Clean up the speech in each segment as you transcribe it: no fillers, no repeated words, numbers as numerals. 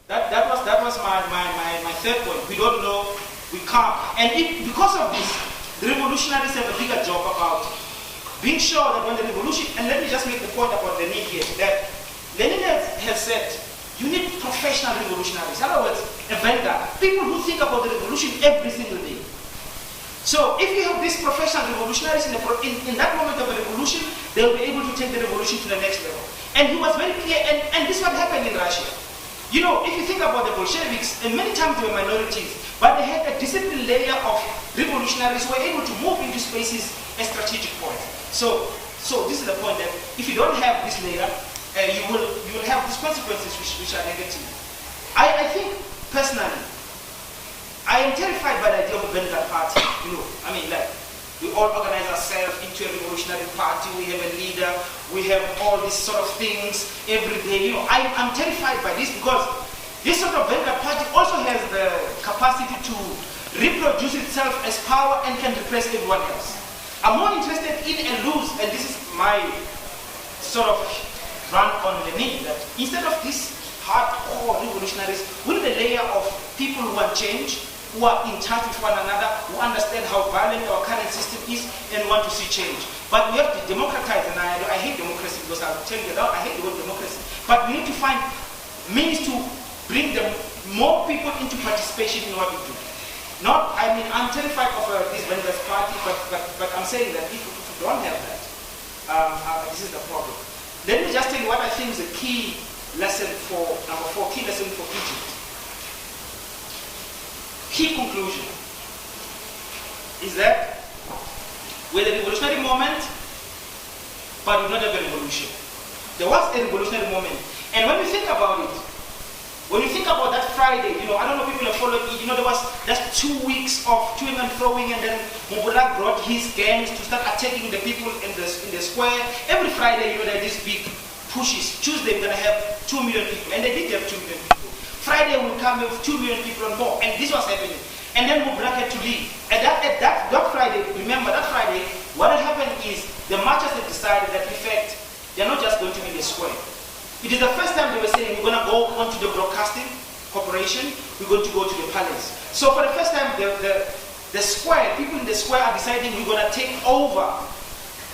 That was my third point. We don't know, we can't. And because of this, the revolutionaries have a bigger job about being sure that when the revolution, and let me just make the point about Lenin here, that Lenin has said, you need professional revolutionaries. In other words, a vanguard, people who think about the revolution every single day. So if you have these professional revolutionaries in that moment of a revolution, they'll be able to take the revolution to the next level. And he was very clear, and this is what happened in Russia. You know, if you think about the Bolsheviks, and many times they were minorities, but they had a disciplined layer of revolutionaries who were able to move into spaces at strategic points. So this is the point that if you don't have this layer, you will have these consequences which are negative. I think personally, I am terrified by the idea of a vanguard party. You know, I mean, like, we all organize ourselves into a revolutionary party, we have a leader, we have all these sort of things every day. You know, I'm terrified by this because this sort of vanguard party also has the capacity to reproduce itself as power and can repress everyone else. I'm more interested in and lose, and this is my sort of run on Lenin, that instead of these hardcore revolutionaries, we need a layer of people who want change, who are in touch with one another, who understand how violent our current system is and want to see change. But we have to democratize, and I hate democracy because I'll tell you that I hate the word democracy. But we need to find means to bring more people into participation in what we do. I'm terrified of this vanguard party, but I'm saying that if we don't have that, this is the problem. Let me just tell you what I think is the key lesson for number 4, key lesson for Egypt. Key conclusion is that we're the revolutionary moment, but we don't have a revolution. There was a revolutionary moment, and when you think about it, when you think about that Friday, you know, I don't know if people have followed it, you know, there was just 2 weeks of toing and throwing, and then Mubarak brought his gangs to start attacking the people in the square. Every Friday, you know, there are these big pushes. Tuesday, we're going to have 2 million people, and they did have 2 million people. Friday will come with 2 million people and more, and this was happening. And then Mubarak had to leave. And that Friday, remember that Friday, what had happened is the marchers had decided that in fact, they're not just going to be in the square. It is the first time they were saying, we're going to go onto the broadcasting corporation, we're going to go to the palace. So for the first time, the square, people in the square are deciding we're going to take over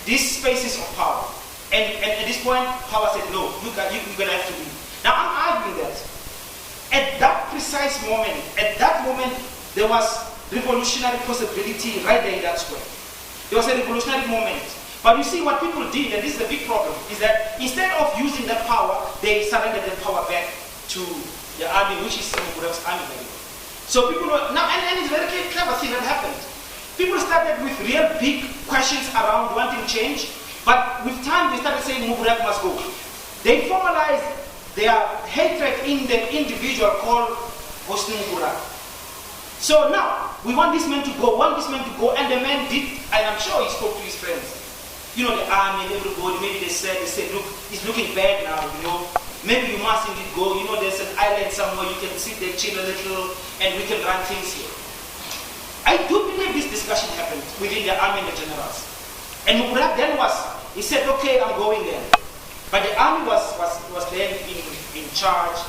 these spaces of power. And at this point, power said, no, you're going to have to leave. Now I'm arguing that at that precise moment, there was revolutionary possibility right there in that square. There was a revolutionary moment. But you see what people did, and this is the big problem, is that instead of using that power, they surrendered that power back to the army, which is Mubarak's army. So people were, now, and it's a very clever thing that happened. People started with real big questions around wanting change, but with time they started saying Mubarak must go. They formalized their hatred in the individual called Hosni Mubarak. So now, we want this man to go, and the man did, and I'm sure he spoke to his friends. You know, the army, everybody, maybe they said, look, it's looking bad now, you know. Maybe you must indeed go, you know, there's an island somewhere, you can sit there, chill a little, and we can run things here. I do believe this discussion happened within the army and the generals. And Mubarak then he said, okay, I'm going there. But the army was then in charge,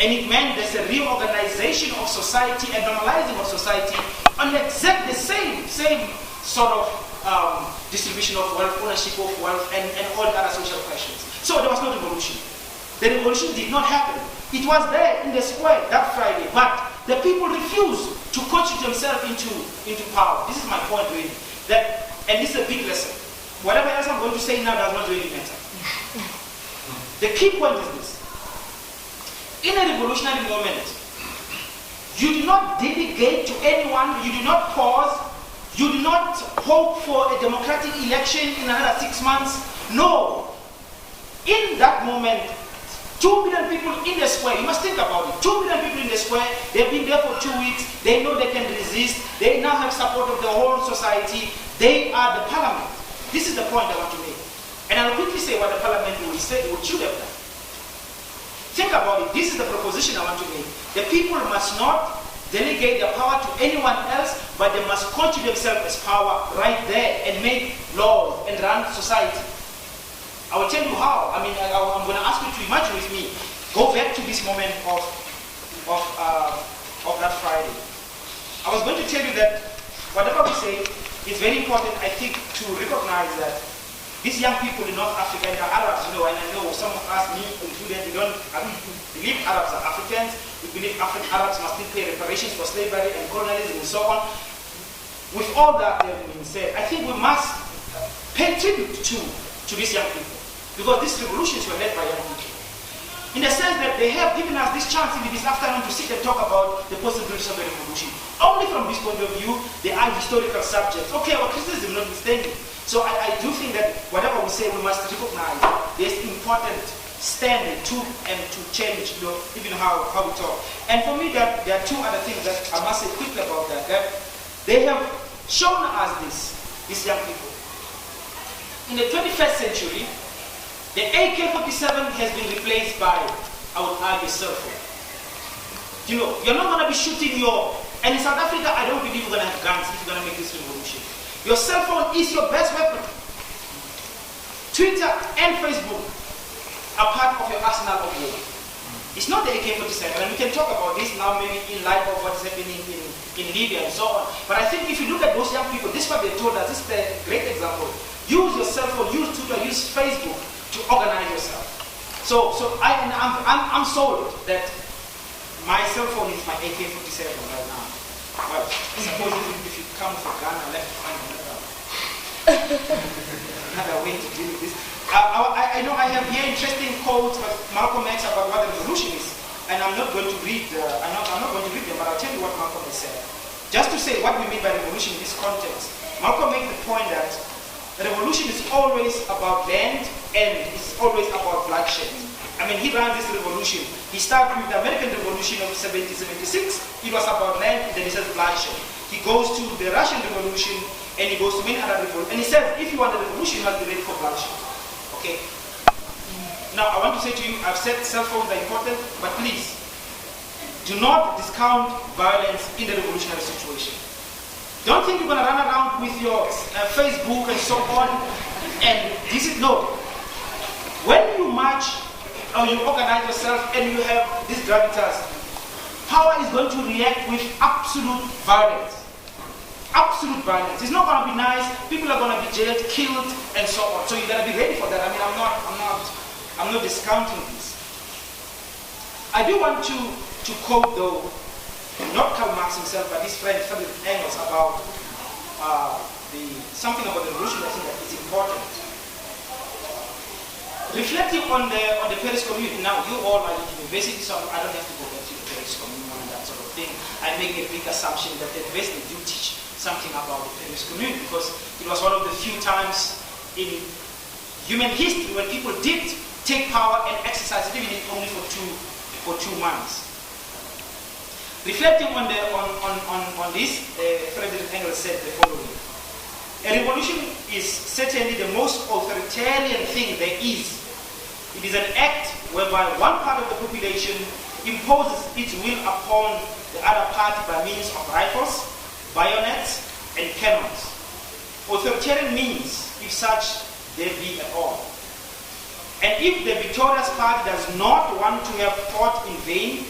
and it meant there's a reorganization of society and normalizing of society on exactly the same sort of distribution of wealth, ownership of wealth, and all the other social questions. So there was no revolution. The revolution did not happen. It was there in the square that Friday, but the people refused to constitute themselves into power. This is my point really. And this is a big lesson. Whatever else I'm going to say now does not really matter. The key point is this. In a revolutionary moment, you do not delegate to anyone, you do not pause, you do not hope for a democratic election in another 6 months. No. In that moment, 2 million people in the square, you must think about it. 2 million people in the square, they've been there for 2 weeks, they know they can resist, they now have support of the whole society, they are the parliament. This is the point I want to make. And I'll quickly say what the parliament would say, what should have done. Think about it. This is the proposition I want to make. The people must not delegate their power to anyone else, but they must constitute themselves as power right there and make laws and run society. I will tell you how. I mean, I'm going to ask you to imagine with me. Go back to this moment of of that Friday. I was going to tell you that whatever we say, it's very important, I think, to recognize that these young people in North Africa, they are Arabs, and I know some of us, me included, we don't believe Arabs are Africans. We believe Arabs must still pay reparations for slavery and colonialism and so on. With all that being said, I think we must pay tribute to these young people, because these revolutions were led by young people. In the sense that they have given us this chance in this afternoon to sit and talk about the possibilities of the revolution. Only from this point of view, they are historical subjects. Okay, our criticism notwithstanding. So I do think that whatever we say, we must recognize there's important standing to change, even how we talk. And for me, there are two other things that I must say quickly about that they have shown us these young people. In the 21st century, the AK-47 has been replaced by, I would argue, cell phone. You're not going to be shooting and in South Africa, I don't believe we're going to have guns if you're going to make this revolution. Your cell phone is your best weapon. Twitter and Facebook are part of your arsenal of war. It's not the AK-47, and we can talk about this now maybe in light of what's happening in Libya and so on. But I think if you look at those young people, this is what they told us, this is a great example. Use your cell phone, use Twitter, use Facebook to organize yourself. So I'm sold that my cell phone is my AK-47 right now. But suppose if you come with a gun, I'll have to find another way to deal with this. I know I have here interesting quotes by Malcolm X about what the revolution is, and I'm not going to read. I'm not going to read them, but I'll tell you what Malcolm has said. Just to say what we mean by revolution in this context, Malcolm made the point that the revolution is always about land and it's always about bloodshed. I mean, he ran this revolution. He started with the American Revolution of 1776. It was about land, then he says bloodshed. He goes to the Russian Revolution, and he goes to many other revolutions. And he says, if you want a revolution, you must be ready for bloodshed. Okay? Now, I want to say to you, I've said cell phones are important, but please, do not discount violence in the revolutionary situation. Don't think you're going to run around with your Facebook and so on, and this is, no. When you march, or you organize yourself and you have these gravitas, power is going to react with absolute violence. Absolute violence. It's not going to be nice. People are going to be jailed, killed, and so on. So you got to be ready for that. I mean, I'm not discounting this. I do want to quote, though, not Karl Marx himself, but his friend Friedrich Engels about something about the revolution. I think that is important. Reflecting on the Paris Commune, now you all are in university, so I don't have to go back to the Paris Commune and that sort of thing. I make a big assumption that at best they do teach something about the Paris Commune, because it was one of the few times in human history when people did take power and exercise it, even if only for 2 months. Reflecting on this, Friedrich Engels said the following: a revolution is certainly the most authoritarian thing there is. It is an act whereby one part of the population imposes its will upon the other party by means of rifles, bayonets, and cannons. Authoritarian means, if such there be at all. And if the victorious party does not want to have fought in vain,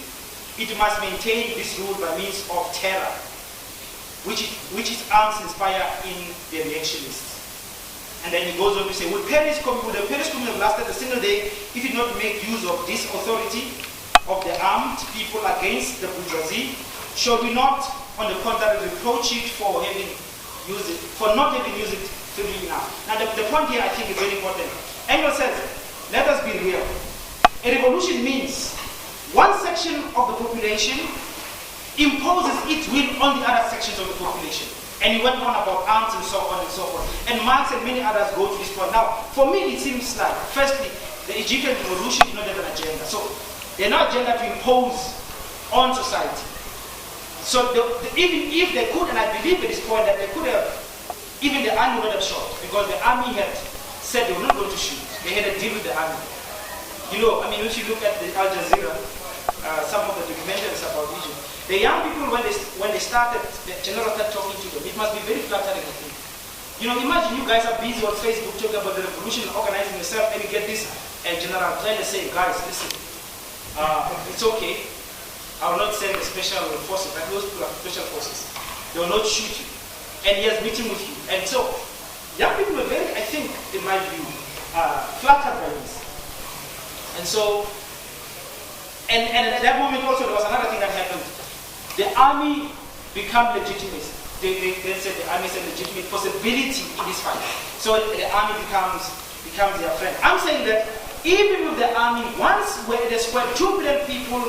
it must maintain this rule by means of terror, which its arms inspire in the reactionists. And then he goes on to say, would the Paris Commune have lasted a single day if it did not make use of this authority of the armed people against the bourgeoisie? Shall we not, on the contrary, reproach it for not having used it freely enough? Now the point here I think is very important. Engels says, let us be real. A revolution means one section of the population imposes its will on the other sections of the population. And he went on about arms and so on and so forth. And Marx and many others go to this point. Now, for me, it seems like, firstly, the Egyptian revolution did not have an agenda. So, they're not agenda to impose on society. So, even if they could, and I believe at this point that they could have, even the army would have shot, because the army had said they were not going to shoot. They had a deal with the army. You know, I mean, if you look at the Al Jazeera, some of the documentaries about Egypt, the young people, when they started, the general started talking to them. It must be very flattering, I think. You know, imagine you guys are busy on Facebook talking about the revolution and organizing yourself, and you get this general trying to say, guys, listen, it's okay. I will not send the special forces, like those people are special forces. They will not shoot you. And he has meeting with you. And so, young people were very, I think, in my view, flattered by this. And so, and at that moment also, there was another thing that happened. The army became legitimate. They said the army is a legitimate possibility in this fight. So the army becomes their friend. I'm saying that even with the army, once there's 2 billion people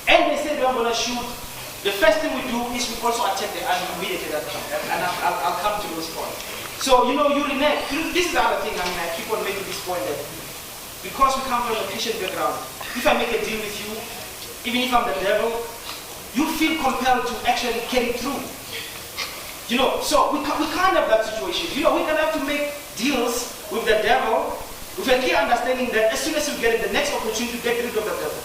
and they say they're going to shoot, the first thing we do is we also attack the army immediately at that time. And I'll come to those points. So, you renege. This is the other thing, I keep on making this point that because we come from a Christian background, if I make a deal with you, even if I'm the devil, you feel compelled to actually carry through. So we can't have that situation. We're going to have to make deals with the devil with a clear understanding that as soon as we get the next opportunity to get rid of the devil.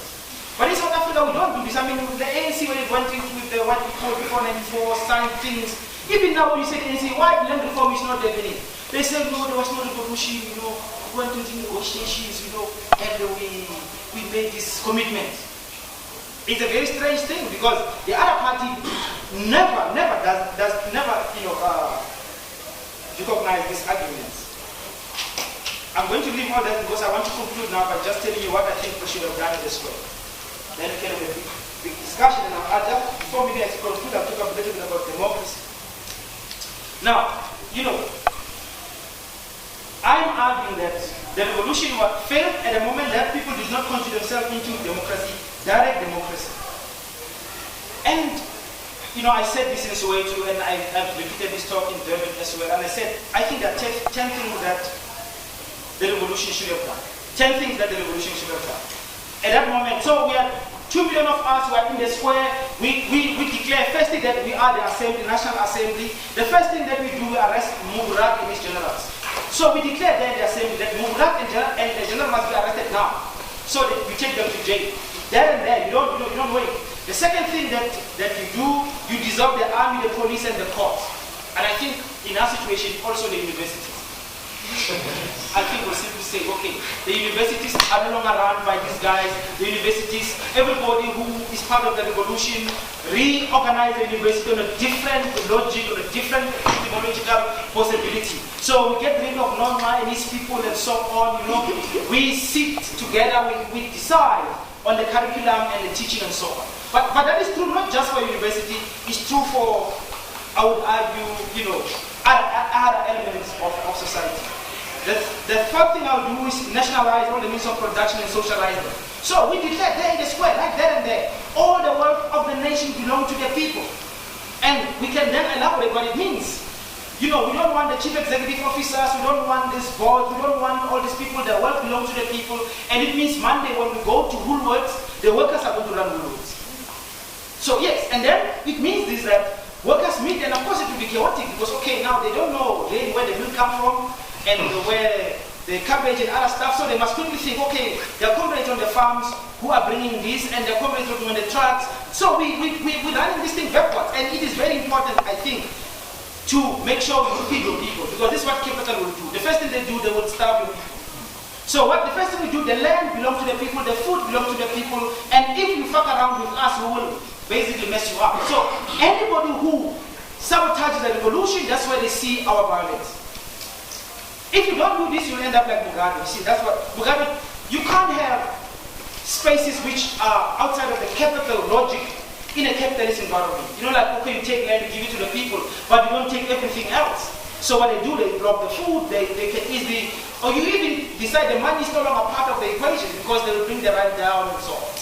But in South Africa, we don't do this. I mean, with the ANC, when it went into with the what we call before 94, signed things. Even now, when you say ANC, why land reform is not happening? They say, no, there was no revolution, we went into negotiations, and we made this commitment. It's a very strange thing because the other party never recognize these arguments. I'm going to leave all that because I want to conclude now by just telling you what I think we should have done this way. Then we can have a big discussion, and before maybe I conclude, I'll talk a little bit about democracy. Now, I'm arguing that the revolution failed at the moment that people did not consider themselves into democracy, direct democracy. And, I said this in Soweto, and I've repeated this talk in Durban as well, and I said, I think there are 10 things that the revolution should have done. 10 things that the revolution should have done. At that moment, so we had 2 million of us who are in the square. We declare firstly that we are the assembly, National Assembly. The first thing that we do, we arrest Mubarak and his generals. So we declare there in the assembly that Mubarak and the general must be arrested now. So that we take them to jail. There and there, you don't wait. The second thing that you do, you dissolve the army, the police, and the courts. And I think in our situation, also the universities. I think we'll simply say, okay, the universities are no longer run by these guys. The universities, everybody who is part of the revolution, reorganize the university on a different logic, on a different technological possibility. So we get rid of non-Chinese people and so on, We sit together, we decide on the curriculum and the teaching and so on. But that is true not just for university, it's true for, I would argue, other elements of society. The third thing I'll do is nationalize all the means of production and socialize them. So we declare there in the square, right there and there, all the wealth of the nation belong to the people. And we can then elaborate what it means. We don't want the chief executive officers, we don't want this board, we don't want all these people, the wealth belongs to the people. And it means Monday when we go to Woolworths, the workers are going to run Woolworths. So yes, and then it means this that workers meet, and of course it will be chaotic because okay, now they don't know really where the milk comes from and where the cabbage and other stuff, so they must quickly think, okay, there are comrades on the farms who are bringing this, and there are comrades on the trucks. So we're running this thing backwards, and it is very important, I think, to make sure you feed your people, because this is what capital will do. The first thing they do, they will starve your people. So the first thing we do, the land belongs to the people, the food belongs to the people, and if you fuck around with us, we will basically mess you up. So anybody who sabotages the revolution, that's where they see our violence. If you don't do this, you'll end up like Mugabe. You see, that's what Mugabe. You can't have spaces which are outside of the capital logic in a capitalist environment. Like okay, you take land, you give it to the people, but you don't take everything else. So what they do, they block the food. They can easily, or you even decide the money is no longer part of the equation because they will bring the rent down and so on.